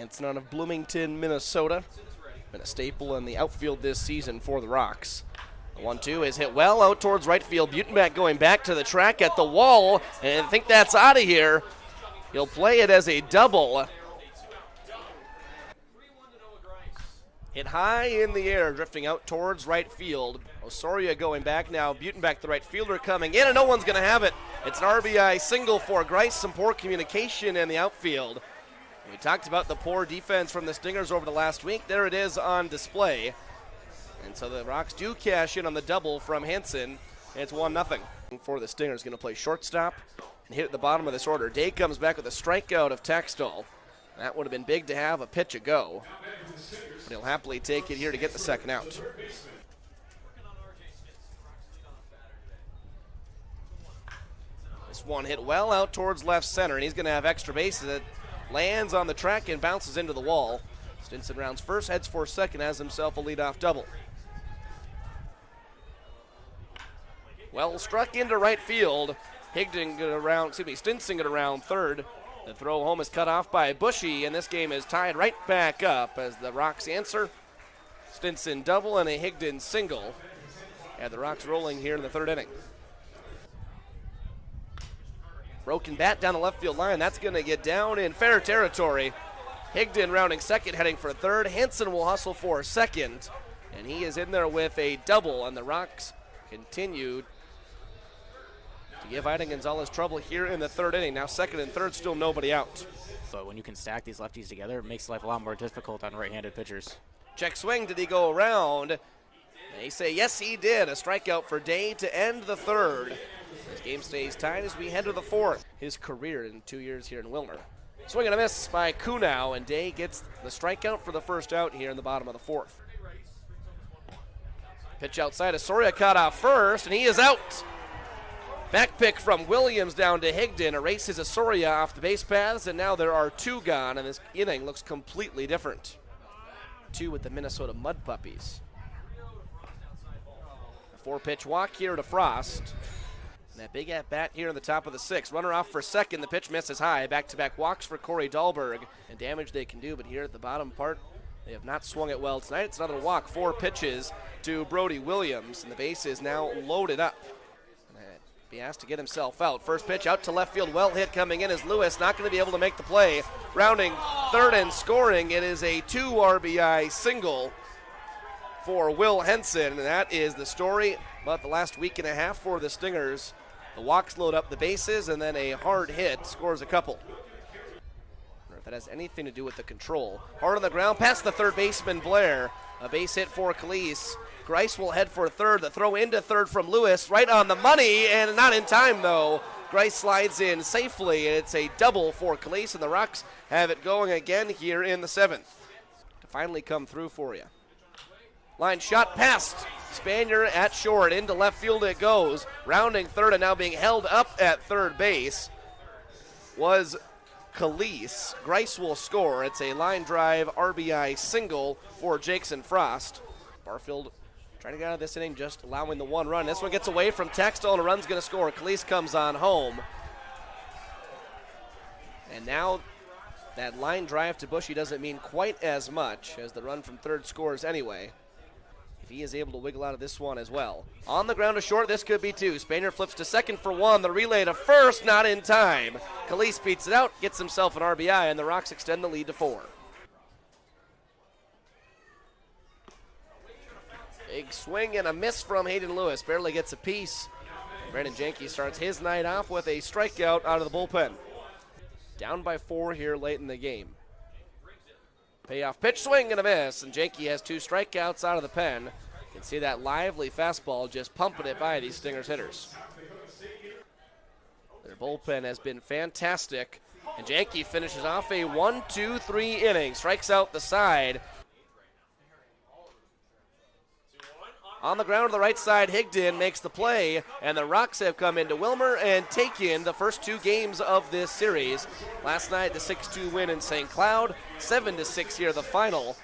Hansen out of Bloomington, Minnesota. Been a staple in the outfield this season for the Rocks. The 1-2 is hit well out towards right field. Butenbeck going back to the track at the wall, and I think that's out of here. He'll play it as a double. Hit high in the air, drifting out towards right field. Osorio going back now. Butenbeck, the right fielder, coming in, and no one's going to have it. It's an RBI single for Grice. Some poor communication in the outfield. We talked about the poor defense from the Stingers over the last week. There it is on display. And so the Rocks do cash in on the double from Hansen. It's 1-0. For the Stingers, going to play shortstop and hit at the bottom of this order. Day comes back with a strikeout of Taxtall. That would have been big to have a pitch a go. But he'll happily take it here to get the second out. This one hit well out towards left center, and he's going to have extra bases. It lands on the track and bounces into the wall. Stinson rounds first, heads for second, has himself a leadoff double. Well struck into right field. Stinson get around third. The throw home is cut off by Bushy, and this game is tied right back up as the Rocks answer. Stinson double and a Higdon single. And the Rocks rolling here in the third inning. Broken bat down the left field line. That's going to get down in fair territory. Higdon rounding second, heading for third. Hansen will hustle for second, and he is in there with a double, and the Rocks continue to give Ida Gonzalez trouble here in the third inning. Now second and third, still nobody out. But when you can stack these lefties together, it makes life a lot more difficult on right-handed pitchers. Check swing, did he go around? They say yes, he did. A strikeout for Day to end the third. This game stays tied as we head to the fourth. His career in 2 years here in Willmar. Swing and a miss by Kunau, and Day gets the strikeout for the first out here in the bottom of the fourth. Pitch outside, Osorio caught off first, and he is out. Back pick from Williams down to Higdon, erases Osorio off the base paths, and now there are two gone, and this inning looks completely different. Two with the Minnesota Mud Puppies. A 4-pitch walk here to Frost. And that big at-bat here in the top of the sixth. Runner off for second, the pitch misses high. Back-to-back walks for Corey Dahlberg, and damage they can do, but here at the bottom part, they have not swung it well tonight. It's another walk, 4 pitches to Brody Williams, and the base is now loaded up. He has to get himself out. First pitch out to left field, well hit coming in as Lewis not going to be able to make the play. Rounding third and scoring, it is a 2 RBI single for Will Henson, and that is the story about the last week and a half for the Stingers. The walks load up the bases, and then a hard hit scores a couple. I don't know if that has anything to do with the control. Hard on the ground, past the third baseman Blair. A base hit for Calise. Grice will head for third. The throw into third from Lewis, right on the money, and not in time though. Grice slides in safely, and it's a double for Calise, and the Rocks have it going again here in the seventh to finally come through for you. Line shot past Spanier at short, into left field it goes. Rounding third and now being held up at third base was Calise. Grice will score. It's a line drive RBI single for Jackson Frost. Barfield trying to get out of this inning, just allowing the one run. This one gets away from Taxtall, and a run's going to score. Calise comes on home. And now that line drive to Bushy doesn't mean quite as much as the run from third scores anyway. If he is able to wiggle out of this one as well. On the ground to short, this could be 2. Spanier flips to second for 1. The relay to first, not in time. Calise beats it out, gets himself an RBI, and the Rocks extend the lead to 4. Big swing and a miss from Hayden Lewis. Barely gets a piece. Brandon Janke starts his night off with a strikeout out of the bullpen. Down by 4 here late in the game. Payoff pitch, swing and a miss, and Janke has 2 strikeouts out of the pen. You can see that lively fastball just pumping it by these Stingers hitters. Their bullpen has been fantastic, and Janke finishes off a 1-2-3 inning. Strikes out the side. On the ground to the right side, Higdon makes the play, and the Rocks have come into Willmar and taken the first 2 games of this series. Last night, the 6-2 win in St. Cloud, 7-6 here the final